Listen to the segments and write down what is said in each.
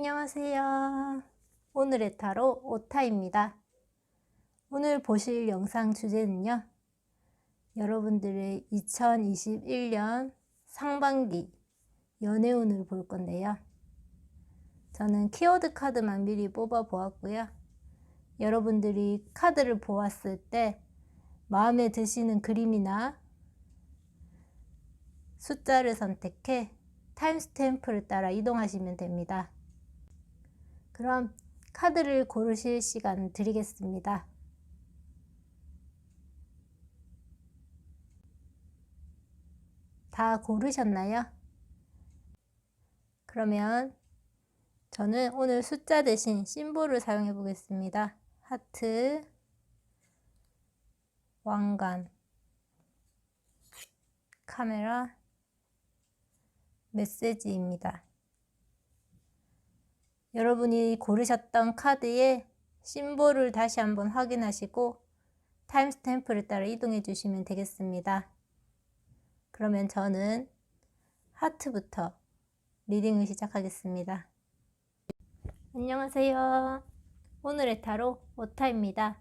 안녕하세요. 오늘의 타로 오타입니다. 오늘 보실 영상 주제는요, 여러분들의 2021년 상반기 연애운을 볼 건데요. 저는 키워드 카드만 미리 뽑아 보았고요. 여러분들이 카드를 보았을 때 마음에 드시는 그림이나 숫자를 선택해 타임스탬프를 따라 이동하시면 됩니다. 그럼 카드를 고르실 시간 드리겠습니다. 다 고르셨나요? 그러면 저는 오늘 숫자 대신 심볼을 사용해 보겠습니다. 하트, 왕관, 카메라, 메시지입니다. 여러분이 고르셨던 카드의 심볼을 다시 한번 확인하시고 타임스탬프를 따라 이동해 주시면 되겠습니다. 그러면 저는 하트부터 리딩을 시작하겠습니다. 안녕하세요. 오늘의 타로 오타입니다.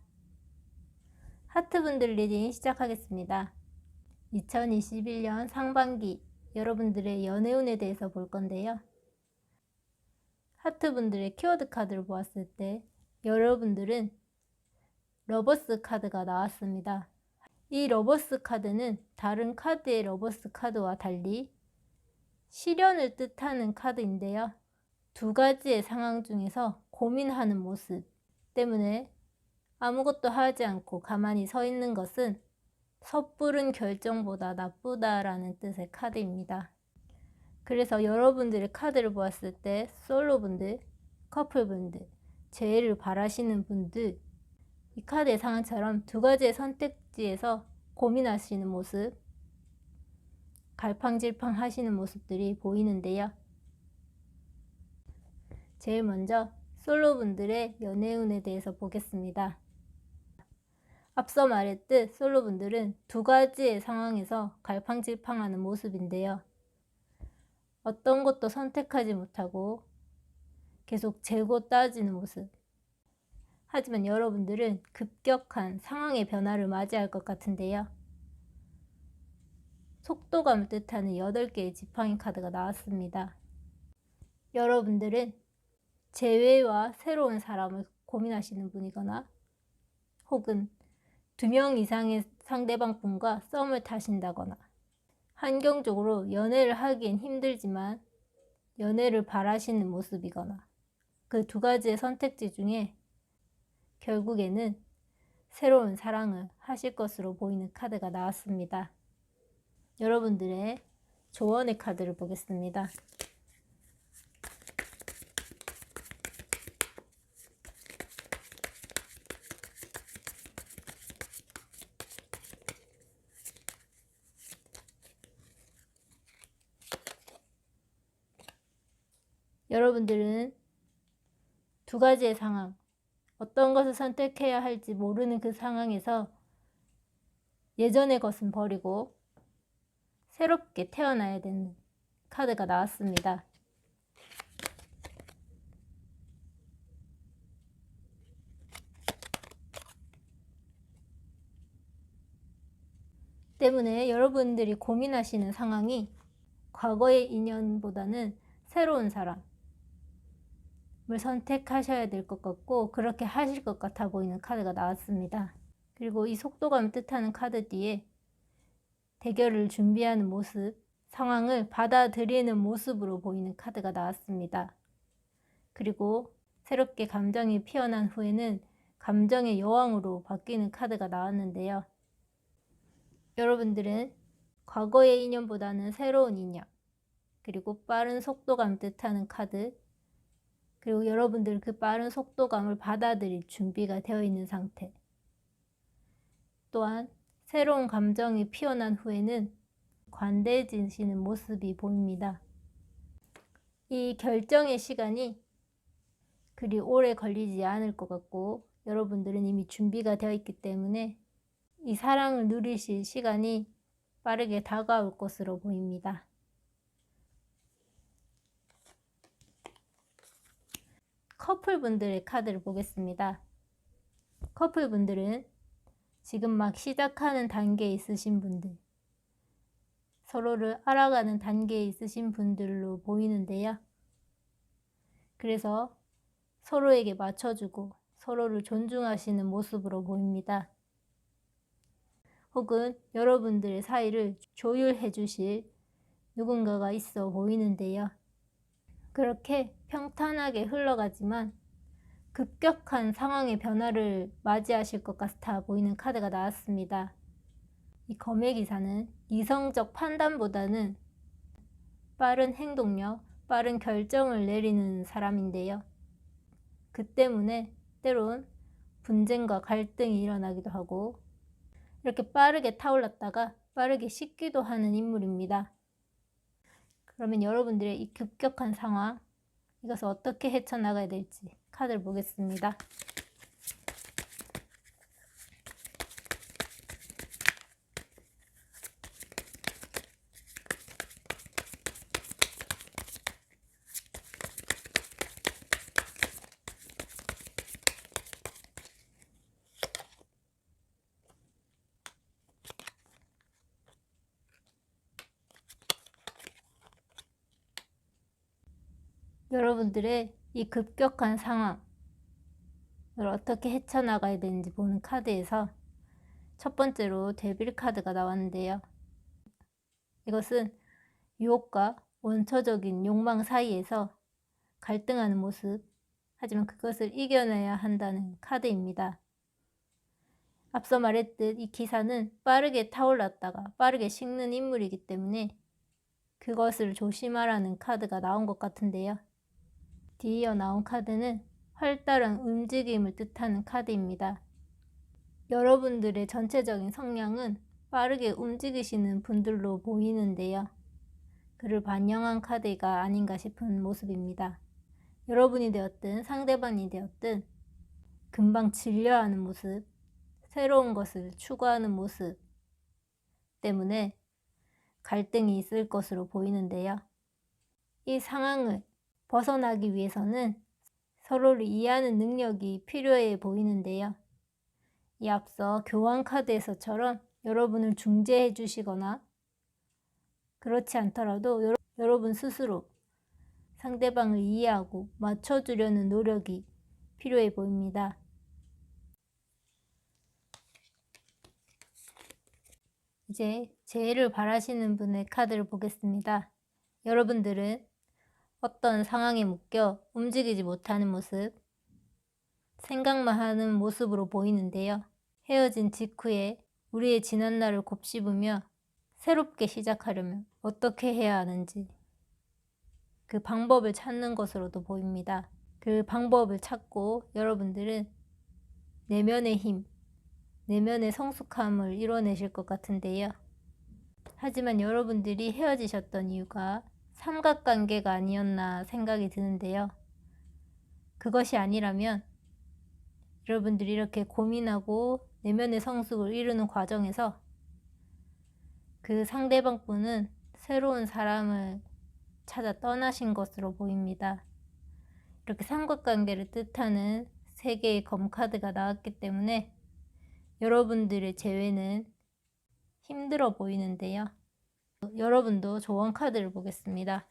하트분들 리딩 시작하겠습니다. 2021년 상반기 여러분들의 연애운에 대해서 볼 건데요. 하트분들의 키워드 카드를 보았을 때 여러분들은 러버스 카드가 나왔습니다. 이 러버스 카드는 다른 카드의 러버스 카드와 달리 시련을 뜻하는 카드인데요. 두 가지의 상황 중에서 고민하는 모습 때문에 아무것도 하지 않고 가만히 서 있는 것은 섣부른 결정보다 나쁘다라는 뜻의 카드입니다. 그래서 여러분들의 카드를 보았을 때 솔로분들, 커플분들, 재회를 바라시는 분들, 이 카드의 상황처럼 두 가지의 선택지에서 고민하시는 모습, 갈팡질팡 하시는 모습들이 보이는데요. 제일 먼저 솔로분들의 연애운에 대해서 보겠습니다. 앞서 말했듯 솔로분들은 두 가지의 상황에서 갈팡질팡하는 모습인데요. 어떤 것도 선택하지 못하고 계속 재고 따지는 모습. 하지만 여러분들은 급격한 상황의 변화를 맞이할 것 같은데요. 속도감을 뜻하는 8개의 지팡이 카드가 나왔습니다. 여러분들은 재회와 새로운 사람을 고민하시는 분이거나 혹은 2명 이상의 상대방 분과 썸을 타신다거나 환경적으로 연애를 하기엔 힘들지만 연애를 바라시는 모습이거나 그 두 가지의 선택지 중에 결국에는 새로운 사랑을 하실 것으로 보이는 카드가 나왔습니다. 여러분들의 조언의 카드를 보겠습니다. 여러분들은 두 가지의 상황, 어떤 것을 선택해야 할지 모르는 그 상황에서 예전의 것은 버리고 새롭게 태어나야 되는 카드가 나왔습니다. 때문에 여러분들이 고민하시는 상황이 과거의 인연보다는 새로운 사람을 선택하셔야 될 것 같고 그렇게 하실 것 같아 보이는 카드가 나왔습니다. 그리고 이 속도감을 뜻하는 카드 뒤에 대결을 준비하는 모습, 상황을 받아들이는 모습으로 보이는 카드가 나왔습니다. 그리고 새롭게 감정이 피어난 후에는 감정의 여왕으로 바뀌는 카드가 나왔는데요. 여러분들은 과거의 인연보다는 새로운 인연, 그리고 빠른 속도감 뜻하는 카드, 그리고 여러분들 그 빠른 속도감을 받아들일 준비가 되어 있는 상태. 또한 새로운 감정이 피어난 후에는 관대해지시는 모습이 보입니다. 이 결정의 시간이 그리 오래 걸리지 않을 것 같고 여러분들은 이미 준비가 되어 있기 때문에 이 사랑을 누리실 시간이 빠르게 다가올 것으로 보입니다. 커플분들의 카드를 보겠습니다. 커플분들은 지금 막 시작하는 단계에 있으신 분들, 서로를 알아가는 단계에 있으신 분들로 보이는데요. 그래서 서로에게 맞춰주고 서로를 존중하시는 모습으로 보입니다. 혹은 여러분들의 사이를 조율해 주실 누군가가 있어 보이는데요. 그렇게 평탄하게 흘러가지만 급격한 상황의 변화를 맞이하실 것 같아 보이는 카드가 나왔습니다. 이 검의 기사는 이성적 판단보다는 빠른 행동력, 빠른 결정을 내리는 사람인데요. 그 때문에 때론 분쟁과 갈등이 일어나기도 하고 이렇게 빠르게 타올랐다가 빠르게 식기도 하는 인물입니다. 그러면 여러분들의 이 급격한 상황, 이것을 어떻게 헤쳐나가야 될지 카드를 보겠습니다. 여러분들의 이 급격한 상황을 어떻게 헤쳐나가야 되는지 보는 카드에서 첫 번째로 데빌 카드가 나왔는데요. 이것은 유혹과 원초적인 욕망 사이에서 갈등하는 모습, 하지만 그것을 이겨내야 한다는 카드입니다. 앞서 말했듯 이 기사는 빠르게 타올랐다가 빠르게 식는 인물이기 때문에 그것을 조심하라는 카드가 나온 것 같은데요. 뒤이어 나온 카드는 활달한 움직임을 뜻하는 카드입니다. 여러분들의 전체적인 성향은 빠르게 움직이시는 분들로 보이는데요. 그를 반영한 카드가 아닌가 싶은 모습입니다. 여러분이 되었든 상대방이 되었든 금방 질려하는 모습, 새로운 것을 추구하는 모습 때문에 갈등이 있을 것으로 보이는데요. 이 상황을 벗어나기 위해서는 서로를 이해하는 능력이 필요해 보이는데요. 이 앞서 교환 카드에서처럼 여러분을 중재해 주시거나 그렇지 않더라도 여러분 스스로 상대방을 이해하고 맞춰주려는 노력이 필요해 보입니다. 이제 재해를 바라시는 분의 카드를 보겠습니다. 여러분들은 어떤 상황에 묶여 움직이지 못하는 모습, 생각만 하는 모습으로 보이는데요. 헤어진 직후에 우리의 지난날을 곱씹으며 새롭게 시작하려면 어떻게 해야 하는지 그 방법을 찾는 것으로도 보입니다. 그 방법을 찾고 여러분들은 내면의 힘, 내면의 성숙함을 이뤄내실 것 같은데요. 하지만 여러분들이 헤어지셨던 이유가 삼각관계가 아니었나 생각이 드는데요. 그것이 아니라면 여러분들이 이렇게 고민하고 내면의 성숙을 이루는 과정에서 그 상대방 분은 새로운 사람을 찾아 떠나신 것으로 보입니다. 이렇게 삼각관계를 뜻하는 3개의 검카드가 나왔기 때문에 여러분들의 재회는 힘들어 보이는데요. 여러분도 조언 카드를 보겠습니다.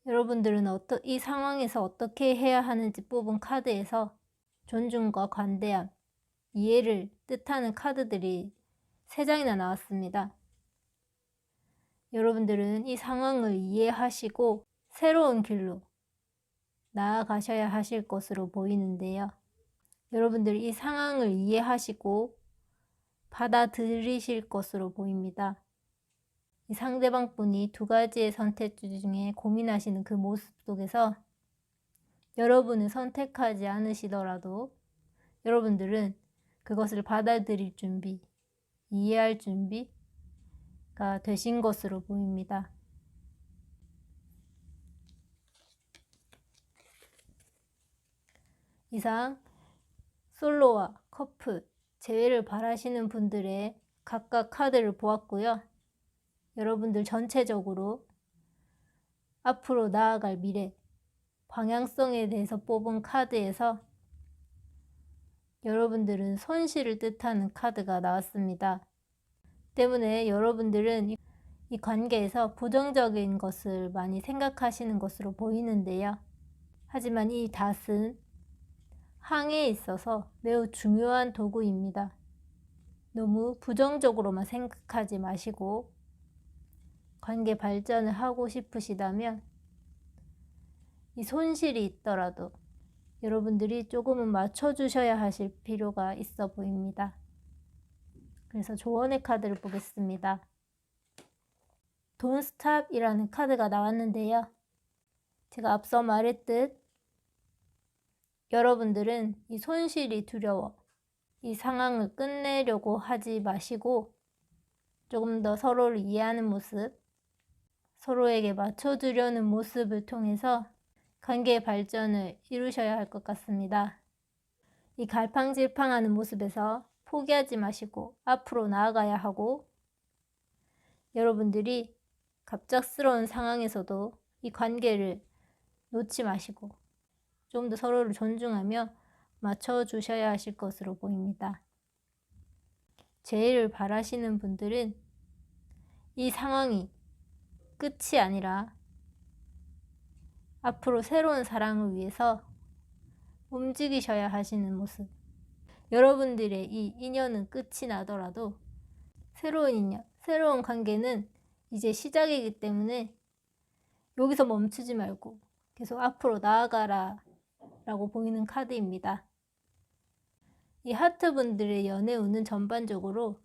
여러분들은 이 상황에서 어떻게 해야 하는지 뽑은 카드에서 존중과 관대함, 이해를 뜻하는 카드들이 3장이나 나왔습니다. 여러분들은 이 상황을 이해하시고 새로운 길로 나아가셔야 하실 것으로 보이는데요. 여러분들이 이 상황을 이해하시고 받아들이실 것으로 보입니다. 이 상대방 분이 2가지의 선택 중에 고민하시는 그 모습 속에서 여러분을 선택하지 않으시더라도 여러분들은 그것을 받아들일 준비, 이해할 준비가 되신 것으로 보입니다. 이상 솔로와 커플, 재회를 바라시는 분들의 각각 카드를 보았고요. 여러분들 전체적으로 앞으로 나아갈 미래, 방향성에 대해서 뽑은 카드에서 여러분들은 손실을 뜻하는 카드가 나왔습니다. 때문에 여러분들은 이 관계에서 부정적인 것을 많이 생각하시는 것으로 보이는데요. 하지만 이 닷은 항해에 있어서 매우 중요한 도구입니다. 너무 부정적으로만 생각하지 마시고 관계 발전을 하고 싶으시다면 이 손실이 있더라도 여러분들이 조금은 맞춰주셔야 하실 필요가 있어 보입니다. 그래서 조언의 카드를 보겠습니다. Don't Stop이라는 카드가 나왔는데요. 제가 앞서 말했듯 여러분들은 이 손실이 두려워 이 상황을 끝내려고 하지 마시고 조금 더 서로를 이해하는 모습, 서로에게 맞춰주려는 모습을 통해서 관계의 발전을 이루셔야 할 것 같습니다. 이 갈팡질팡하는 모습에서 포기하지 마시고 앞으로 나아가야 하고 여러분들이 갑작스러운 상황에서도 이 관계를 놓지 마시고 좀 더 서로를 존중하며 맞춰주셔야 하실 것으로 보입니다. 재해를 바라시는 분들은 이 상황이 끝이 아니라 앞으로 새로운 사랑을 위해서 움직이셔야 하시는 모습. 여러분들의 이 인연은 끝이 나더라도 새로운 인연, 새로운 관계는 이제 시작이기 때문에 여기서 멈추지 말고 계속 앞으로 나아가라 라고 보이는 카드입니다. 이 하트분들의 연애 운은 전반적으로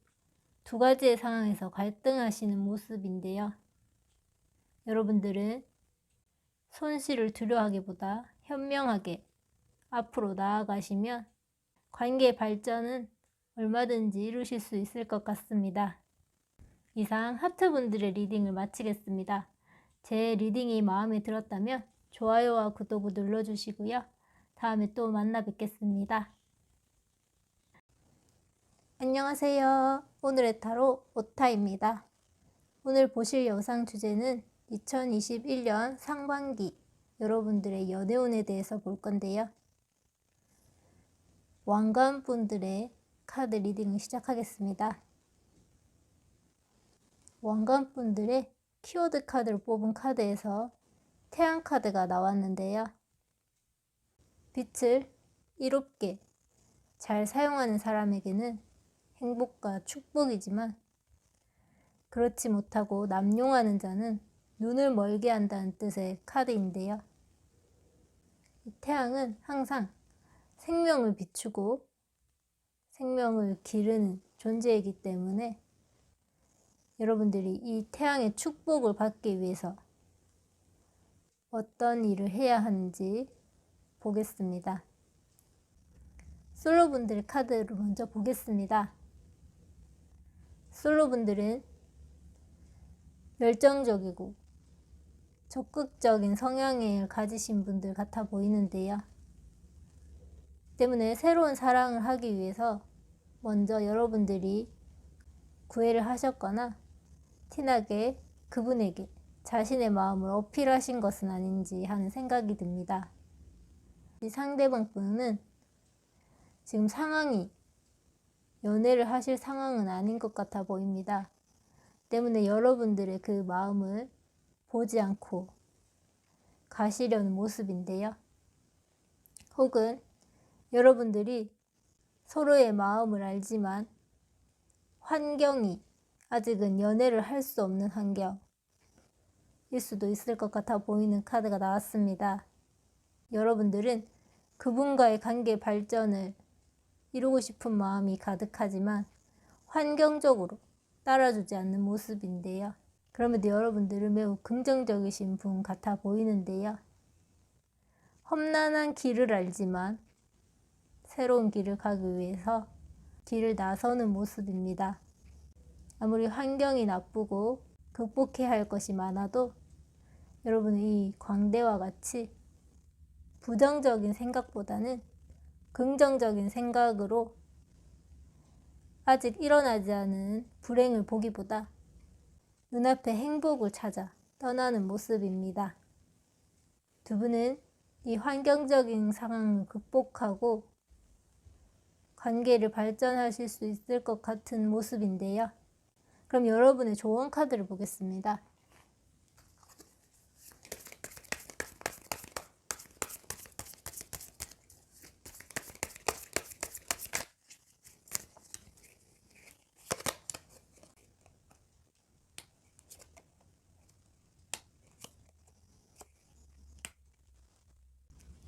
두 가지의 상황에서 갈등하시는 모습인데요. 여러분들은 손실을 두려워하기보다 현명하게 앞으로 나아가시면 관계의 발전은 얼마든지 이루실 수 있을 것 같습니다. 이상 하트분들의 리딩을 마치겠습니다. 제 리딩이 마음에 들었다면 좋아요와 구독을 눌러주시고요. 다음에 또 만나 뵙겠습니다. 안녕하세요. 오늘의 타로 오타입니다. 오늘 보실 영상 주제는 2021년 상반기 여러분들의 연애운에 대해서 볼 건데요. 왕관분들의 카드 리딩을 시작하겠습니다. 왕관분들의 키워드 카드를 뽑은 카드에서 태양 카드가 나왔는데요. 빛을 이롭게 잘 사용하는 사람에게는 행복과 축복이지만 그렇지 못하고 남용하는 자는 눈을 멀게 한다는 뜻의 카드인데요. 이 태양은 항상 생명을 비추고 생명을 기르는 존재이기 때문에 여러분들이 이 태양의 축복을 받기 위해서 어떤 일을 해야 하는지 보겠습니다. 솔로분들의 카드를 먼저 보겠습니다. 솔로분들은 열정적이고 적극적인 성향을 가지신 분들 같아 보이는데요. 때문에 새로운 사랑을 하기 위해서 먼저 여러분들이 구애를 하셨거나 티나게 그분에게 자신의 마음을 어필하신 것은 아닌지 하는 생각이 듭니다. 이 상대방 분은 지금 상황이 연애를 하실 상황은 아닌 것 같아 보입니다. 때문에 여러분들의 그 마음을 보지 않고 가시려는 모습인데요. 혹은 여러분들이 서로의 마음을 알지만 환경이 아직은 연애를 할 수 없는 환경일 수도 있을 것 같아 보이는 카드가 나왔습니다. 여러분들은 그분과의 관계 발전을 이루고 싶은 마음이 가득하지만 환경적으로 따라주지 않는 모습인데요. 그럼에도 여러분들은 매우 긍정적이신 분 같아 보이는데요. 험난한 길을 알지만 새로운 길을 가기 위해서 길을 나서는 모습입니다. 아무리 환경이 나쁘고 극복해야 할 것이 많아도 여러분은 이 광대와 같이 부정적인 생각보다는 긍정적인 생각으로 아직 일어나지 않은 불행을 보기보다 눈앞의 행복을 찾아 떠나는 모습입니다. 두 분은 이 환경적인 상황을 극복하고 관계를 발전하실 수 있을 것 같은 모습인데요. 그럼 여러분의 조언 카드를 보겠습니다.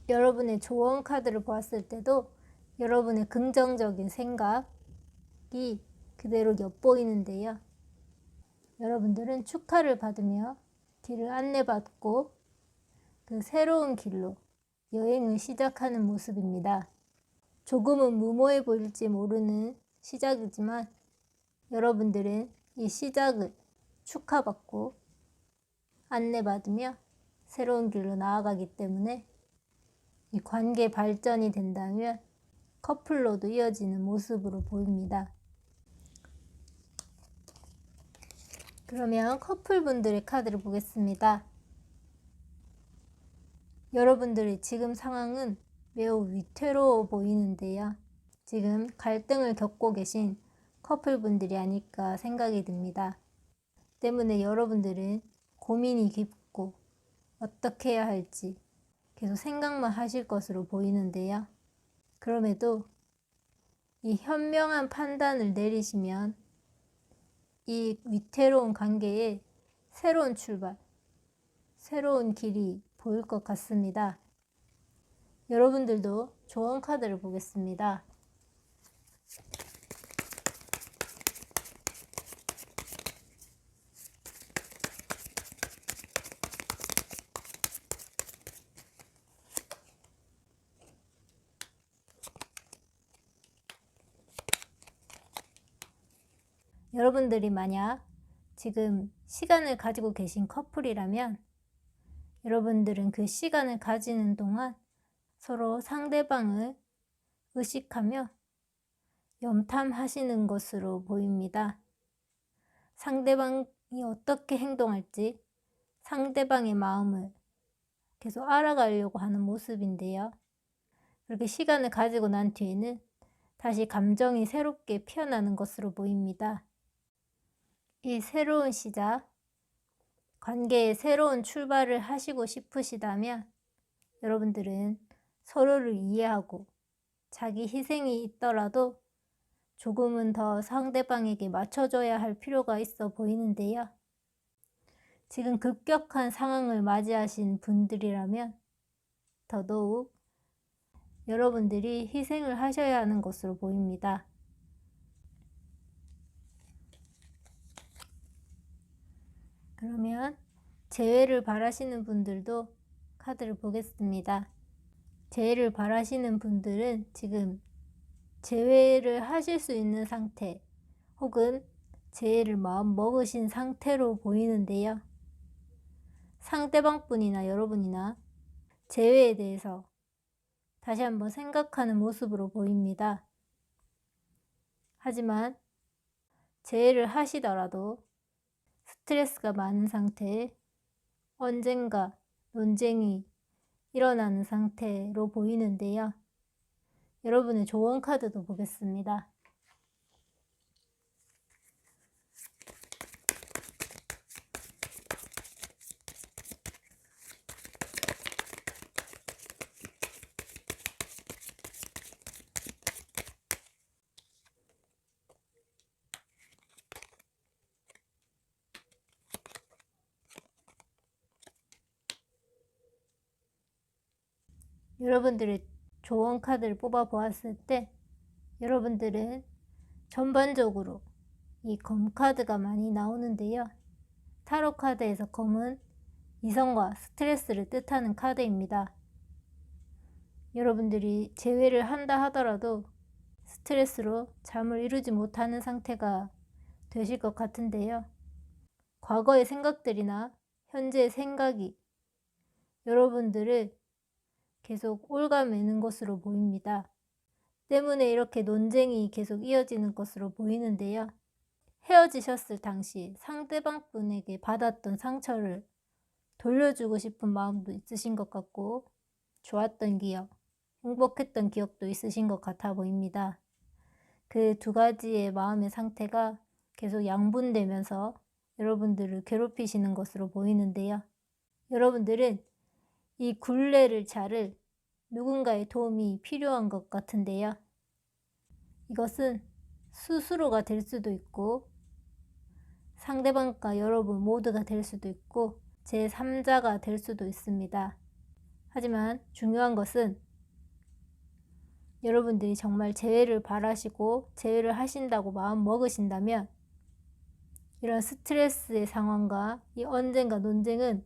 여러분의 조언 카드를 보았을 때도 여러분의 긍정적인 생각이 그대로 엿보이는데요. 여러분들은 축하를 받으며 길을 안내받고 그 새로운 길로 여행을 시작하는 모습입니다. 조금은 무모해 보일지 모르는 시작이지만 여러분들은 이 시작을 축하받고 안내받으며 새로운 길로 나아가기 때문에 이 관계 발전이 된다면 커플로도 이어지는 모습으로 보입니다. 그러면 커플분들의 카드를 보겠습니다. 여러분들의 지금 상황은 매우 위태로워 보이는데요. 지금 갈등을 겪고 계신 커플분들이 아닐까 생각이 듭니다. 때문에 여러분들은 고민이 깊고 어떻게 해야 할지 계속 생각만 하실 것으로 보이는데요. 그럼에도 이 현명한 판단을 내리시면 이 위태로운 관계에 새로운 출발, 새로운 길이 보일 것 같습니다. 여러분들도 조언 카드를 보겠습니다. 여러분들이 만약 지금 시간을 가지고 계신 커플이라면 여러분들은 그 시간을 가지는 동안 서로 상대방을 의식하며 염탐하시는 것으로 보입니다. 상대방이 어떻게 행동할지 상대방의 마음을 계속 알아가려고 하는 모습인데요. 그렇게 시간을 가지고 난 뒤에는 다시 감정이 새롭게 피어나는 것으로 보입니다. 이 새로운 시작, 관계에 새로운 출발을 하시고 싶으시다면 여러분들은 서로를 이해하고 자기 희생이 있더라도 조금은 더 상대방에게 맞춰줘야 할 필요가 있어 보이는데요. 지금 급격한 상황을 맞이하신 분들이라면 더더욱 여러분들이 희생을 하셔야 하는 것으로 보입니다. 그러면 재회를 바라시는 분들도 카드를 보겠습니다. 재회를 바라시는 분들은 지금 재회를 하실 수 있는 상태 혹은 재회를 마음 먹으신 상태로 보이는데요. 상대방뿐이나 여러분이나 재회에 대해서 다시 한번 생각하는 모습으로 보입니다. 하지만 재회를 하시더라도 스트레스가 많은 상태에 언젠가 논쟁이 일어나는 상태로 보이는데요. 여러분의 조언 카드도 보겠습니다. 여러분들의 조언 카드를 뽑아 보았을 때 여러분들은 전반적으로 이 검 카드가 많이 나오는데요. 타로 카드에서 검은 이성과 스트레스를 뜻하는 카드입니다. 여러분들이 재회를 한다 하더라도 스트레스로 잠을 이루지 못하는 상태가 되실 것 같은데요. 과거의 생각들이나 현재의 생각이 여러분들을 계속 올가매는 것으로 보입니다. 때문에 이렇게 논쟁이 계속 이어지는 것으로 보이는데요. 헤어지셨을 당시 상대방 분에게 받았던 상처를 돌려주고 싶은 마음도 있으신 것 같고, 좋았던 기억, 행복했던 기억도 있으신 것 같아 보입니다. 그 두 가지의 마음의 상태가 계속 양분되면서 여러분들을 괴롭히시는 것으로 보이는데요. 여러분들은 이 굴레를 자를 누군가의 도움이 필요한 것 같은데요. 이것은 스스로가 될 수도 있고 상대방과 여러분 모두가 될 수도 있고 제3자가 될 수도 있습니다. 하지만 중요한 것은 여러분들이 정말 재회를 바라시고 재회를 하신다고 마음 먹으신다면 이런 스트레스의 상황과 이 언쟁과 논쟁은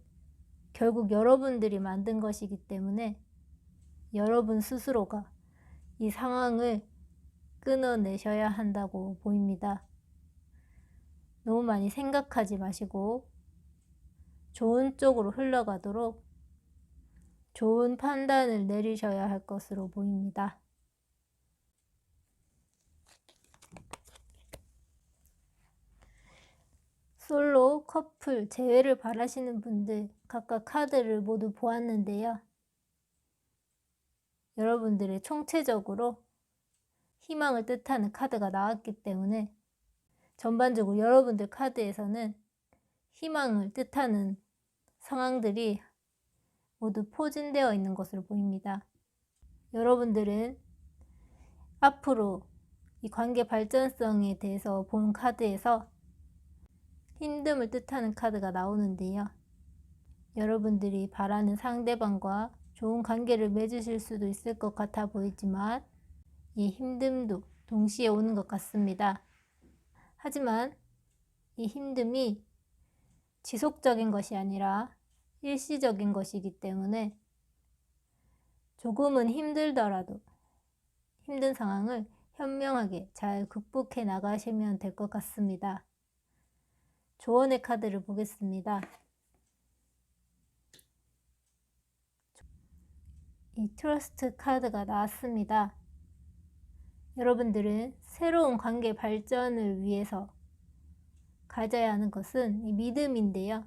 결국 여러분들이 만든 것이기 때문에 여러분 스스로가 이 상황을 끊어내셔야 한다고 보입니다. 너무 많이 생각하지 마시고 좋은 쪽으로 흘러가도록 좋은 판단을 내리셔야 할 것으로 보입니다. 솔로, 커플, 재회를 바라시는 분들 각각 카드를 모두 보았는데요. 여러분들의 총체적으로 희망을 뜻하는 카드가 나왔기 때문에 전반적으로 여러분들 카드에서는 희망을 뜻하는 상황들이 모두 포진되어 있는 것으로 보입니다. 여러분들은 앞으로 이 관계 발전성에 대해서 본 카드에서 힘듦을 뜻하는 카드가 나오는데요. 여러분들이 바라는 상대방과 좋은 관계를 맺으실 수도 있을 것 같아 보이지만 이 힘듦도 동시에 오는 것 같습니다. 하지만 이 힘듦이 지속적인 것이 아니라 일시적인 것이기 때문에 조금은 힘들더라도 힘든 상황을 현명하게 잘 극복해 나가시면 될 것 같습니다. 조언의 카드를 보겠습니다. 이 트러스트 카드가 나왔습니다. 여러분들은 새로운 관계 발전을 위해서 가져야 하는 것은 이 믿음인데요.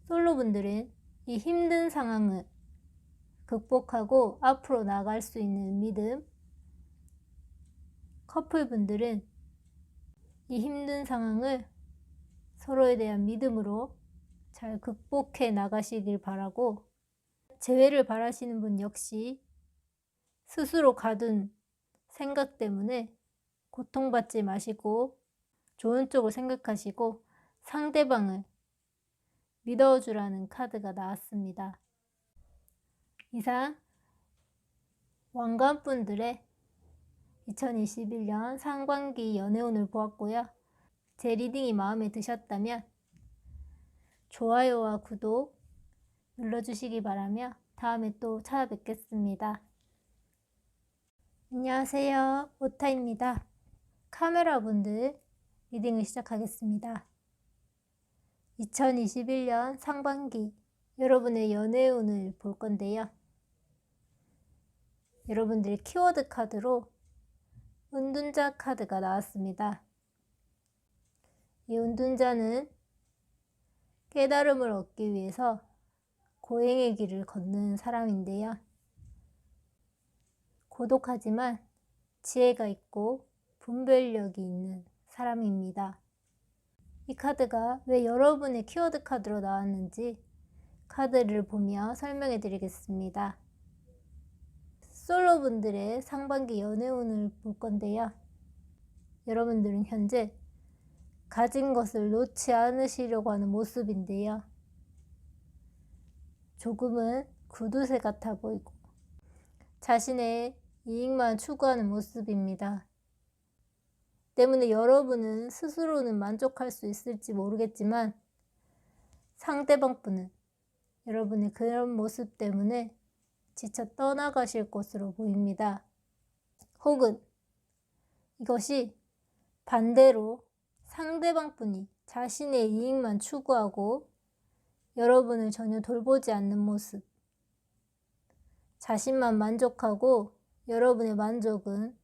솔로분들은 이 힘든 상황을 극복하고 앞으로 나갈 수 있는 믿음, 커플분들은 이 힘든 상황을 서로에 대한 믿음으로 잘 극복해 나가시길 바라고, 재회를 바라시는 분 역시 스스로 가둔 생각 때문에 고통받지 마시고 좋은 쪽을 생각하시고 상대방을 믿어주라는 카드가 나왔습니다. 이상 왕관분들의 2021년 상반기 연애운을 보았고요. 제 리딩이 마음에 드셨다면 좋아요와 구독 눌러주시기 바라며 다음에 또 찾아뵙겠습니다. 안녕하세요. 오타입니다. 카메라분들 리딩을 시작하겠습니다. 2021년 상반기 여러분의 연애운을 볼 건데요. 여러분들의 키워드 카드로 은둔자 카드가 나왔습니다. 이 은둔자는 깨달음을 얻기 위해서 고행의 길을 걷는 사람인데요. 고독하지만 지혜가 있고 분별력이 있는 사람입니다. 이 카드가 왜 여러분의 키워드 카드로 나왔는지 카드를 보며 설명해 드리겠습니다. 솔로분들의 상반기 연애운을 볼 건데요. 여러분들은 현재 가진 것을 놓지 않으시려고 하는 모습인데요. 조금은 구두쇠 같아 보이고 자신의 이익만 추구하는 모습입니다. 때문에 여러분은 스스로는 만족할 수 있을지 모르겠지만 상대방 분은 여러분의 그런 모습 때문에 지쳐 떠나가실 것으로 보입니다. 혹은 이것이 반대로 상대방 분이 자신의 이익만 추구하고 여러분을 전혀 돌보지 않는 모습, 자신만 만족하고 여러분의 만족은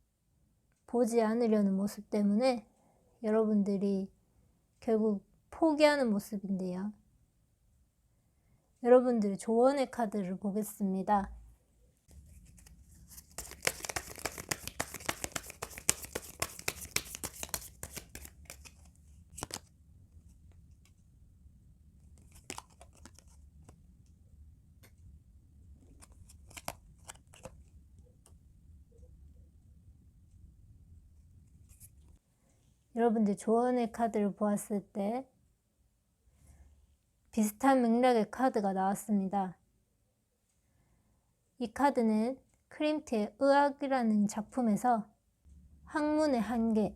보지 않으려는 모습 때문에 여러분들이 결국 포기하는 모습인데요. 여러분들의 조언의 카드를 보겠습니다. 여러분들 조언의 카드를 보았을 때 비슷한 맥락의 카드가 나왔습니다. 이 카드는 크림트의 의학이라는 작품에서 학문의 한계,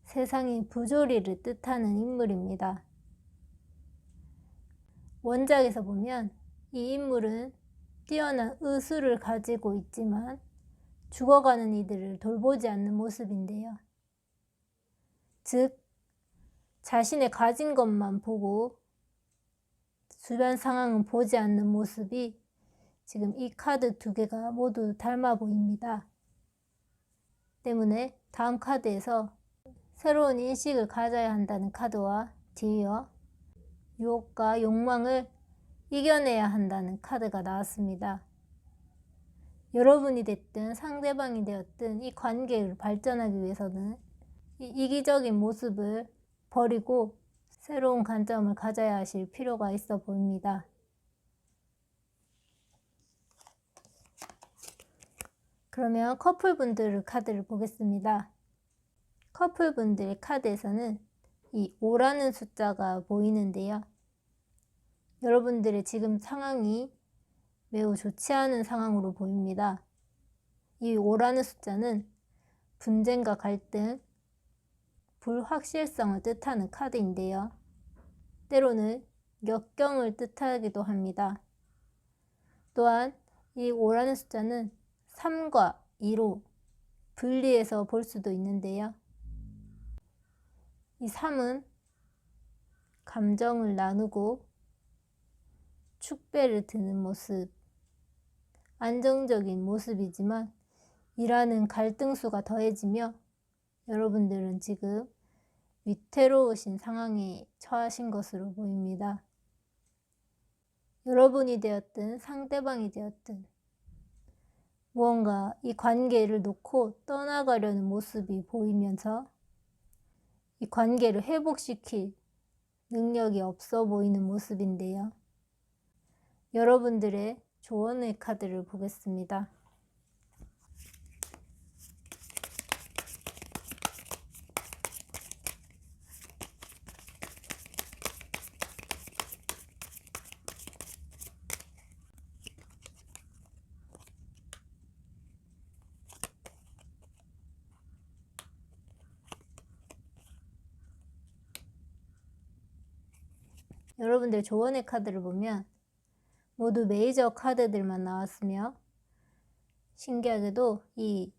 세상의 부조리를 뜻하는 인물입니다. 원작에서 보면 이 인물은 뛰어난 의술을 가지고 있지만 죽어가는 이들을 돌보지 않는 모습인데요. 즉, 자신의 가진 것만 보고 주변 상황은 보지 않는 모습이 지금 이 카드 두 개가 모두 닮아 보입니다. 때문에 다음 카드에서 새로운 인식을 가져야 한다는 카드와 뒤이어 유혹과 욕망을 이겨내야 한다는 카드가 나왔습니다. 여러분이 됐든 상대방이 되었든 이 관계를 발전하기 위해서는 이 이기적인 모습을 버리고 새로운 관점을 가져야 하실 필요가 있어 보입니다. 그러면 커플분들 카드를 보겠습니다. 커플분들의 카드에서는 이 5라는 숫자가 보이는데요. 여러분들의 지금 상황이 매우 좋지 않은 상황으로 보입니다. 이 5라는 숫자는 분쟁과 갈등, 불확실성을 뜻하는 카드인데요. 때로는 역경을 뜻하기도 합니다. 또한 이 5라는 숫자는 3과 2로 분리해서 볼 수도 있는데요. 이 3은 감정을 나누고 축배를 드는 모습, 안정적인 모습이지만 이라는 갈등수가 더해지며 여러분들은 지금 위태로우신 상황에 처하신 것으로 보입니다. 여러분이 되었든 상대방이 되었든 무언가 이 관계를 놓고 떠나가려는 모습이 보이면서 이 관계를 회복시킬 능력이 없어 보이는 모습인데요. 여러분들의 조언의 카드를 보겠습니다. 여러분들 조언의 카드를 보면 모두 메이저 카드들만 나왔으며 신기하게도 이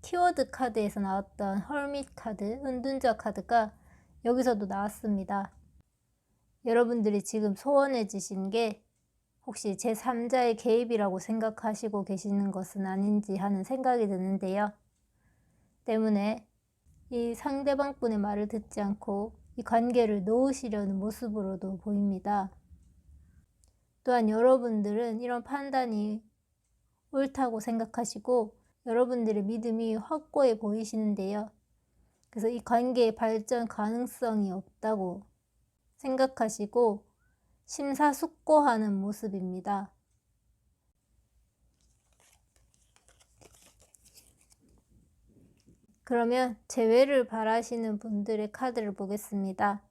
키워드 카드에서 나왔던 헐밋 카드, 은둔자 카드가 여기서도 나왔습니다. 여러분들이 지금 소원해지신 게 혹시 제3자의 개입이라고 생각하시고 계시는 것은 아닌지 하는 생각이 드는데요. 때문에 이 상대방 분의 말을 듣지 않고 이 관계를 놓으시려는 모습으로도 보입니다. 또한 여러분들은 이런 판단이 옳다고 생각하시고 여러분들의 믿음이 확고해 보이시는데요. 그래서 이 관계의 발전 가능성이 없다고 생각하시고 심사숙고하는 모습입니다. 그러면 재회를 바라시는 분들의 카드를 보겠습니다.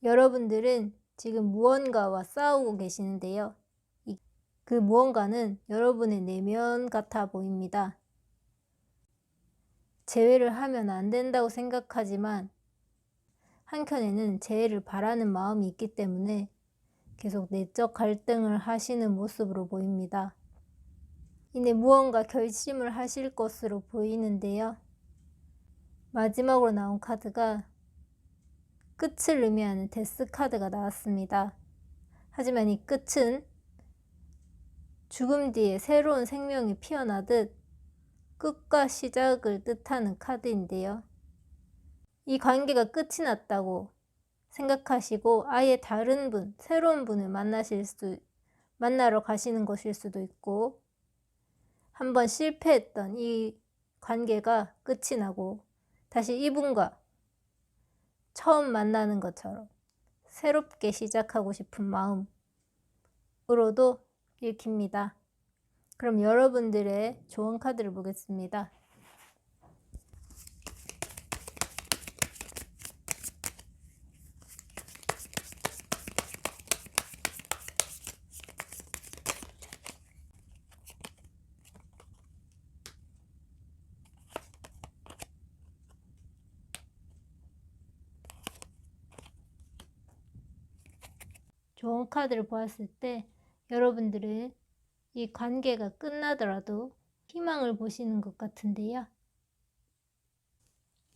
여러분들은 지금 무언가와 싸우고 계시는데요. 그 무언가는 여러분의 내면 같아 보입니다. 재회를 하면 안 된다고 생각하지만 한켠에는 재회를 바라는 마음이 있기 때문에 계속 내적 갈등을 하시는 모습으로 보입니다. 이내 무언가 결심을 하실 것으로 보이는데요. 마지막으로 나온 카드가 끝을 의미하는 데스 카드가 나왔습니다. 하지만 이 끝은 죽음 뒤에 새로운 생명이 피어나듯 끝과 시작을 뜻하는 카드인데요. 이 관계가 끝이 났다고 생각하시고 아예 다른 분, 새로운 분을 만나러 가시는 것일 수도 있고, 한번 실패했던 이 관계가 끝이 나고 다시 이분과 처음 만나는 것처럼 새롭게 시작하고 싶은 마음으로도 읽힙니다. 그럼 여러분들의 좋은 카드를 보겠습니다. 좋은 카드를 보았을 때 여러분들은 이 관계가 끝나더라도 희망을 보시는 것 같은데요.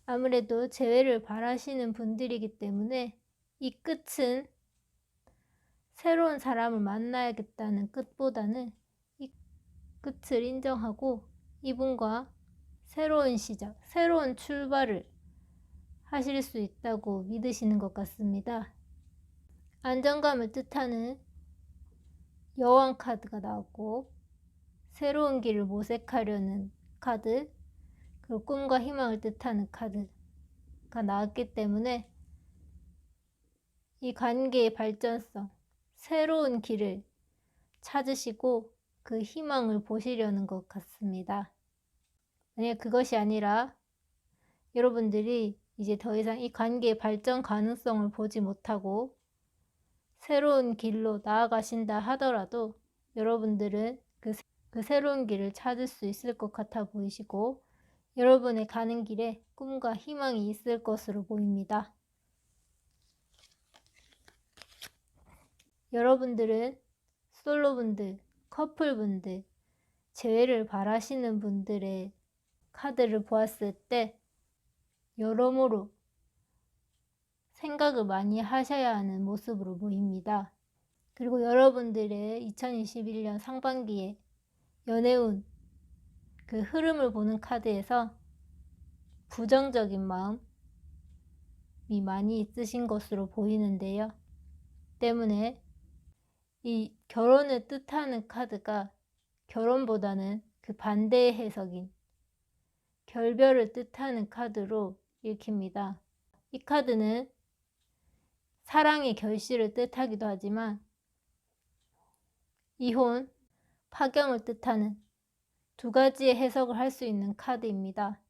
아무래도 재회를 바라시는 분들이기 때문에 이 끝은 새로운 사람을 만나야겠다는 끝보다는 이 끝을 인정하고 이분과 새로운 시작, 새로운 출발을 하실 수 있다고 믿으시는 것 같습니다. 안정감을 뜻하는 여왕 카드가 나왔고, 새로운 길을 모색하려는 카드, 그리고 꿈과 희망을 뜻하는 카드가 나왔기 때문에 이 관계의 발전성, 새로운 길을 찾으시고 그 희망을 보시려는 것 같습니다. 만약 그것이 아니라 여러분들이 이제 더 이상 이 관계의 발전 가능성을 보지 못하고 새로운 길로 나아가신다 하더라도 여러분들은 그 새로운 길을 찾을 수 있을 것 같아 보이시고, 여러분의 가는 길에 꿈과 희망이 있을 것으로 보입니다. 여러분들은 솔로분들, 커플분들, 재회를 바라시는 분들의 카드를 보았을 때 여러모로 생각을 많이 하셔야 하는 모습으로 보입니다. 그리고 여러분들의 2021년 상반기에 연애운 그 흐름을 보는 카드에서 부정적인 마음이 많이 있으신 것으로 보이는데요. 때문에 이 결혼을 뜻하는 카드가 결혼보다는 그 반대의 해석인 결별을 뜻하는 카드로 읽힙니다. 이 카드는 사랑의 결실을 뜻하기도 하지만 이혼, 파경을 뜻하는 두 가지의 해석을 할 수 있는 카드입니다.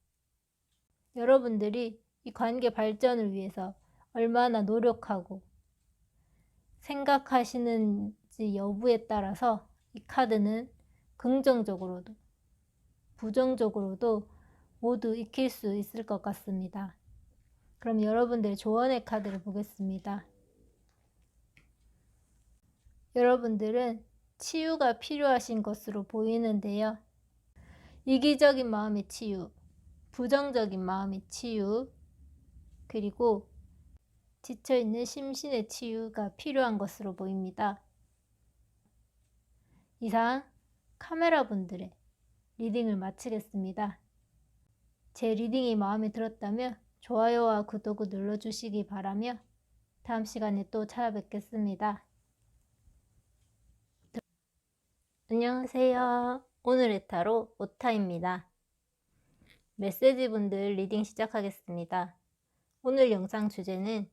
여러분들이 이 관계 발전을 위해서 얼마나 노력하고 생각하시는지 여부에 따라서 이 카드는 긍정적으로도 부정적으로도 모두 익힐 수 있을 것 같습니다. 그럼 여러분들의 조언의 카드를 보겠습니다. 여러분들은 치유가 필요하신 것으로 보이는데요. 이기적인 마음의 치유, 부정적인 마음의 치유, 그리고 지쳐있는 심신의 치유가 필요한 것으로 보입니다. 이상 카메라 분들의 리딩을 마치겠습니다. 제 리딩이 마음에 들었다면 좋아요와 구독을 눌러주시기 바라며 다음 시간에 또 찾아뵙겠습니다. 안녕하세요. 오늘의 타로 오타입니다. 메시지 분들 리딩 시작하겠습니다. 오늘 영상 주제는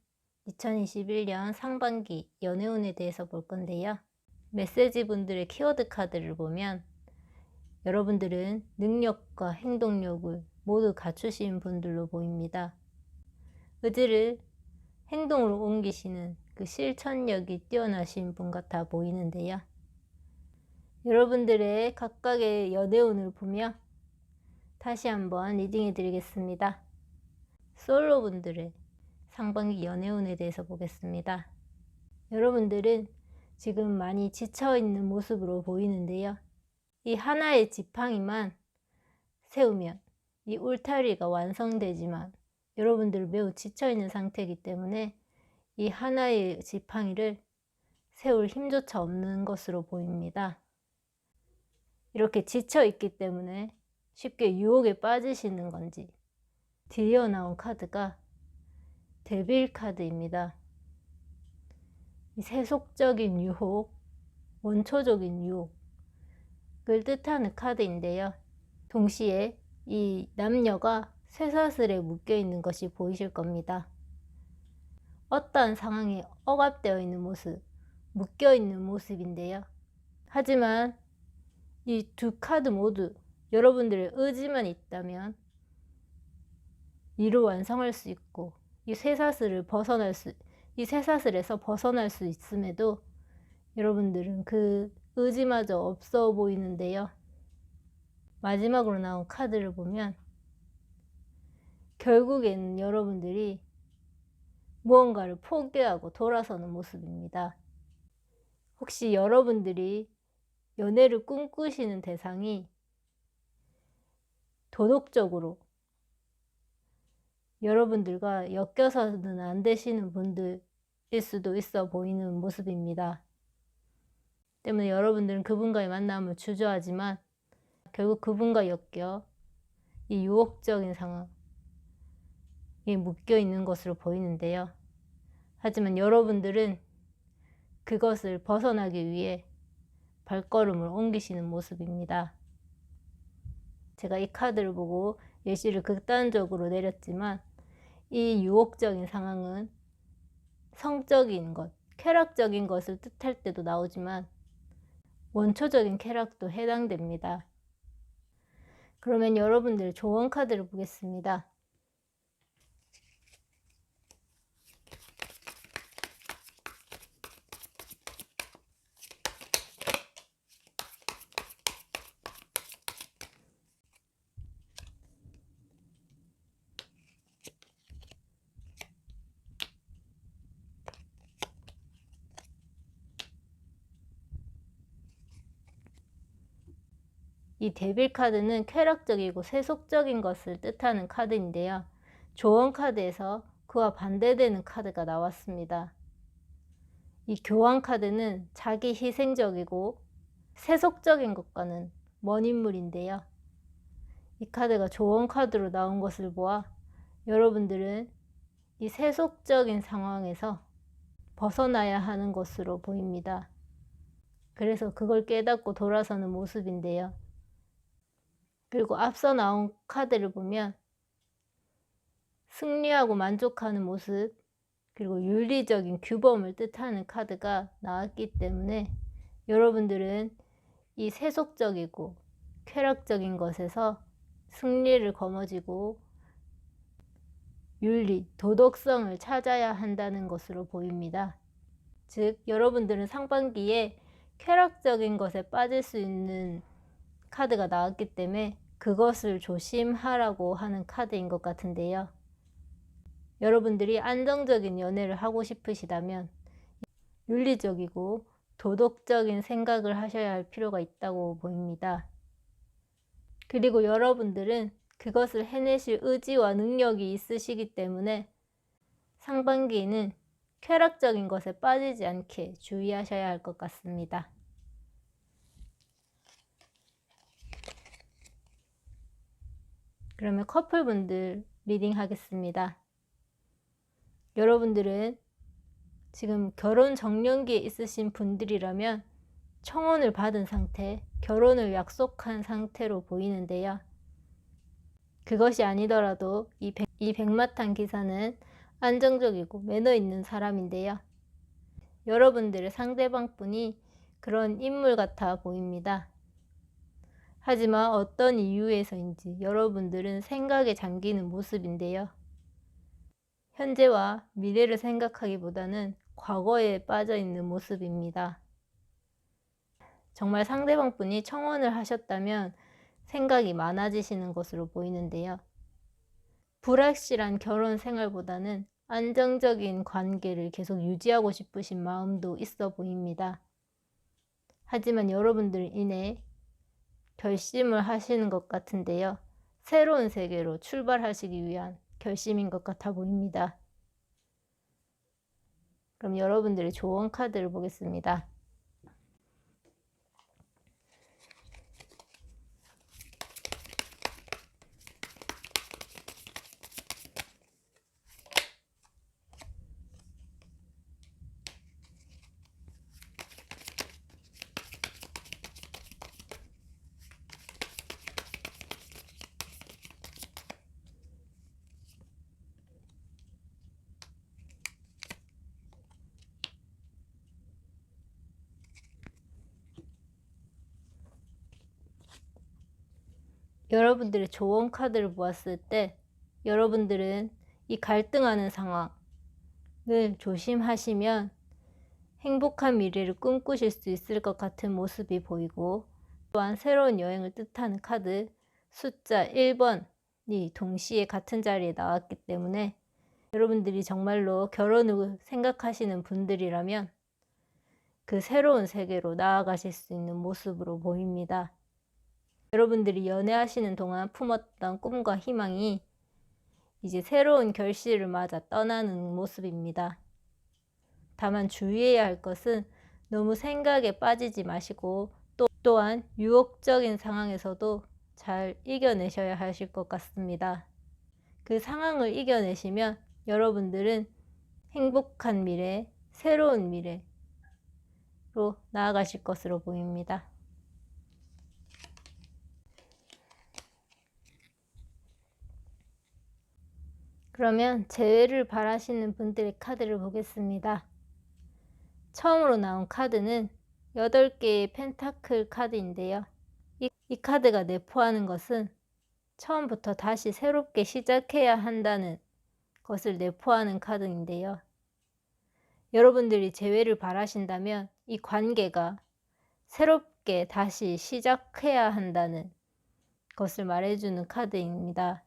2021년 상반기 연애운에 대해서 볼 건데요. 메시지 분들의 키워드 카드를 보면 여러분들은 능력과 행동력을 모두 갖추신 분들로 보입니다. 의지를 행동으로 옮기시는 그 실천력이 뛰어나신 분 같아 보이는데요. 여러분들의 각각의 연애운을 보며 다시 한번 리딩해 드리겠습니다. 솔로분들의 상반기 연애운에 대해서 보겠습니다. 여러분들은 지금 많이 지쳐있는 모습으로 보이는데요. 이 하나의 지팡이만 세우면 이 울타리가 완성되지만 여러분들 매우 지쳐있는 상태이기 때문에 이 하나의 지팡이를 세울 힘조차 없는 것으로 보입니다. 이렇게 지쳐있기 때문에 쉽게 유혹에 빠지시는 건지 뒤이어 나온 카드가 데빌 카드입니다. 이 세속적인 유혹, 원초적인 유혹을 뜻하는 카드인데요. 동시에 이 남녀가 쇠사슬에 묶여 있는 것이 보이실 겁니다. 어떠한 상황에 억압되어 있는 모습, 묶여 있는 모습인데요. 하지만 이 두 카드 모두 여러분들의 의지만 있다면 이루 완성할 수 있고 이 쇠사슬에서 벗어날 수 있음에도 여러분들은 그 의지마저 없어 보이는데요. 마지막으로 나온 카드를 보면 결국에는 여러분들이 무언가를 포기하고 돌아서는 모습입니다. 혹시 여러분들이 연애를 꿈꾸시는 대상이 도덕적으로 여러분들과 엮여서는 안 되시는 분들일 수도 있어 보이는 모습입니다. 때문에 여러분들은 그분과의 만남을 주저하지만 결국 그분과 엮여 이 유혹적인 상황에 묶여 있는 것으로 보이는데요. 하지만 여러분들은 그것을 벗어나기 위해 발걸음을 옮기시는 모습입니다. 제가 이 카드를 보고 예시를 극단적으로 내렸지만 이 유혹적인 상황은 성적인 것, 쾌락적인 것을 뜻할 때도 나오지만 원초적인 쾌락도 해당됩니다. 그러면 여러분들 조언 카드를 보겠습니다. 이 데빌 카드는 쾌락적이고 세속적인 것을 뜻하는 카드인데요. 조언 카드에서 그와 반대되는 카드가 나왔습니다. 이 교환 카드는 자기 희생적이고 세속적인 것과는 먼 인물인데요. 이 카드가 조언 카드로 나온 것을 보아 여러분들은 이 세속적인 상황에서 벗어나야 하는 것으로 보입니다. 그래서 그걸 깨닫고 돌아서는 모습인데요. 그리고 앞서 나온 카드를 보면 승리하고 만족하는 모습, 그리고 윤리적인 규범을 뜻하는 카드가 나왔기 때문에 여러분들은 이 세속적이고 쾌락적인 것에서 승리를 거머쥐고 윤리, 도덕성을 찾아야 한다는 것으로 보입니다. 즉, 여러분들은 상반기에 쾌락적인 것에 빠질 수 있는 카드가 나왔기 때문에 그것을 조심하라고 하는 카드인 것 같은데요. 여러분들이 안정적인 연애를 하고 싶으시다면 윤리적이고 도덕적인 생각을 하셔야 할 필요가 있다고 보입니다. 그리고 여러분들은 그것을 해내실 의지와 능력이 있으시기 때문에 상반기에는 쾌락적인 것에 빠지지 않게 주의하셔야 할 것 같습니다. 그러면 커플분들 리딩 하겠습니다. 여러분들은 지금 결혼 정년기에 있으신 분들이라면 청혼을 받은 상태, 결혼을 약속한 상태로 보이는데요. 그것이 아니더라도 이 백마탄 기사는 안정적이고 매너 있는 사람인데요. 여러분들의 상대방 분이 그런 인물 같아 보입니다. 하지만 어떤 이유에서인지 여러분들은 생각에 잠기는 모습인데요. 현재와 미래를 생각하기보다는 과거에 빠져 있는 모습입니다. 정말 상대방 분이 청혼을 하셨다면 생각이 많아지시는 것으로 보이는데요. 불확실한 결혼 생활보다는 안정적인 관계를 계속 유지하고 싶으신 마음도 있어 보입니다. 하지만 여러분들 인해 결심을 하시는 것 같은데요. 새로운 세계로 출발하시기 위한 결심인 것 같아 보입니다. 그럼 여러분들의 조언 카드를 보겠습니다. 여러분들의 조언 카드를 보았을 때 여러분들은 이 갈등하는 상황을 조심하시면 행복한 미래를 꿈꾸실 수 있을 것 같은 모습이 보이고, 또한 새로운 여행을 뜻하는 카드 숫자 1번이 동시에 같은 자리에 나왔기 때문에 여러분들이 정말로 결혼을 생각하시는 분들이라면 그 새로운 세계로 나아가실 수 있는 모습으로 보입니다. 여러분들이 연애하시는 동안 품었던 꿈과 희망이 이제 새로운 결실을 맞아 떠나는 모습입니다. 다만 주의해야 할 것은 너무 생각에 빠지지 마시고 또한 유혹적인 상황에서도 잘 이겨내셔야 하실 것 같습니다. 그 상황을 이겨내시면 여러분들은 행복한 미래, 새로운 미래로 나아가실 것으로 보입니다. 그러면 재회를 바라시는 분들의 카드를 보겠습니다. 처음으로 나온 카드는 8개의 펜타클 카드인데요. 이 카드가 내포하는 것은 처음부터 다시 새롭게 시작해야 한다는 것을 내포하는 카드인데요. 여러분들이 재회를 바라신다면 이 관계가 새롭게 다시 시작해야 한다는 것을 말해주는 카드입니다.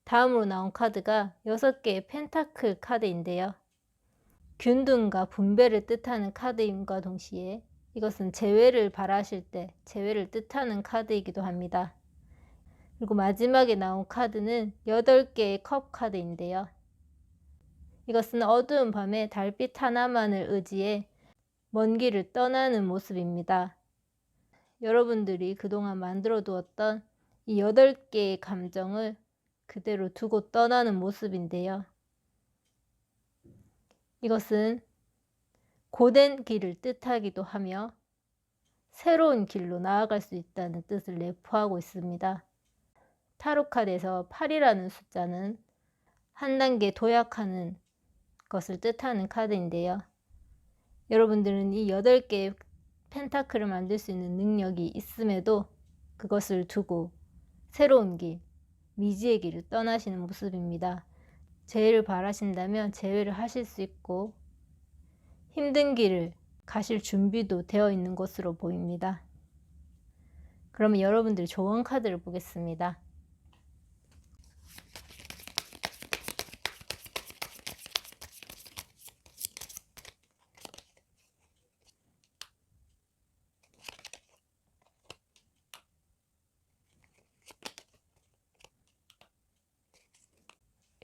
다음으로 나온 카드가 6개의 펜타클 카드인데요. 균등과 분배를 뜻하는 카드임과 동시에 이것은 재회를 바라실 때 재회를 뜻하는 카드이기도 합니다. 그리고 마지막에 나온 카드는 8개의 컵 카드인데요. 이것은 어두운 밤에 달빛 하나만을 의지해 먼 길을 떠나는 모습입니다. 여러분들이 그동안 만들어 두었던 이 8개의 감정을 그대로 두고 떠나는 모습인데요. 이것은 고된 길을 뜻하기도 하며 새로운 길로 나아갈 수 있다는 뜻을 내포하고 있습니다. 타로카드에서 8이라는 숫자는 한 단계 도약하는 것을 뜻하는 카드인데요. 여러분들은 이 8개의 펜타클을 만들 수 있는 능력이 있음에도 그것을 두고 새로운 길, 미지의 길을 떠나시는 모습입니다. 재회를 바라신다면 재회를 하실 수 있고 힘든 길을 가실 준비도 되어 있는 것으로 보입니다. 그러면 여러분들 조언 카드를 보겠습니다.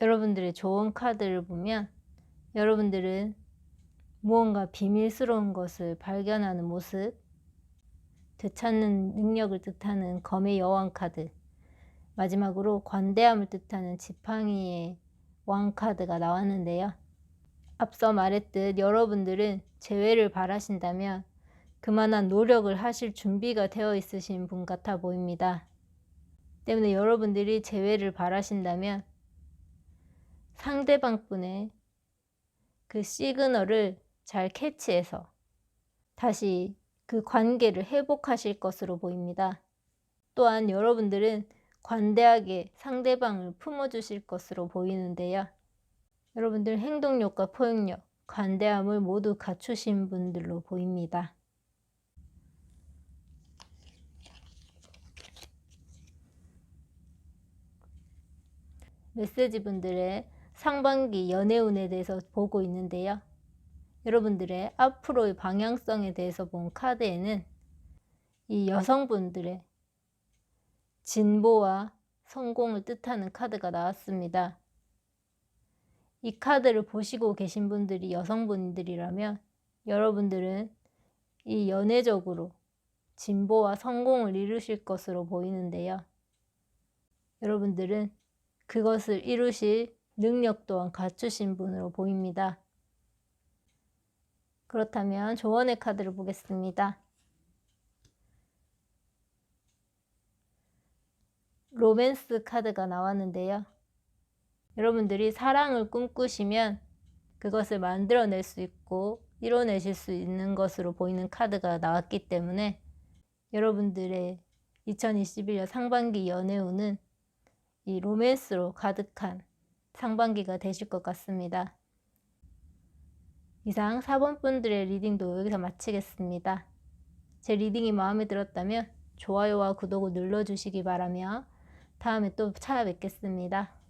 여러분들의 조언 카드를 보면 여러분들은 무언가 비밀스러운 것을 발견하는 모습, 되찾는 능력을 뜻하는 검의 여왕 카드, 마지막으로 관대함을 뜻하는 지팡이의 왕 카드가 나왔는데요. 앞서 말했듯 여러분들은 재회를 바라신다면 그만한 노력을 하실 준비가 되어 있으신 분 같아 보입니다. 때문에 여러분들이 재회를 바라신다면 상대방 분의 그 시그널을 잘 캐치해서 다시 그 관계를 회복하실 것으로 보입니다. 또한 여러분들은 관대하게 상대방을 품어주실 것으로 보이는데요. 여러분들 행동력과 포용력, 관대함을 모두 갖추신 분들로 보입니다. 메시지 분들의 상반기 연애운에 대해서 보고 있는데요. 여러분들의 앞으로의 방향성에 대해서 본 카드에는 이 여성분들의 진보와 성공을 뜻하는 카드가 나왔습니다. 이 카드를 보시고 계신 분들이 여성분들이라면 여러분들은 이 연애적으로 진보와 성공을 이루실 것으로 보이는데요. 여러분들은 그것을 이루실 능력 또한 갖추신 분으로 보입니다. 그렇다면 조언의 카드를 보겠습니다. 로맨스 카드가 나왔는데요. 여러분들이 사랑을 꿈꾸시면 그것을 만들어낼 수 있고 이뤄내실 수 있는 것으로 보이는 카드가 나왔기 때문에 여러분들의 2021년 상반기 연애운은 이 로맨스로 가득한 상반기가 되실 것 같습니다. 이상 4번 분들의 리딩도 여기서 마치겠습니다. 제 리딩이 마음에 들었다면 좋아요와 구독을 눌러주시기 바라며 다음에 또 찾아뵙겠습니다.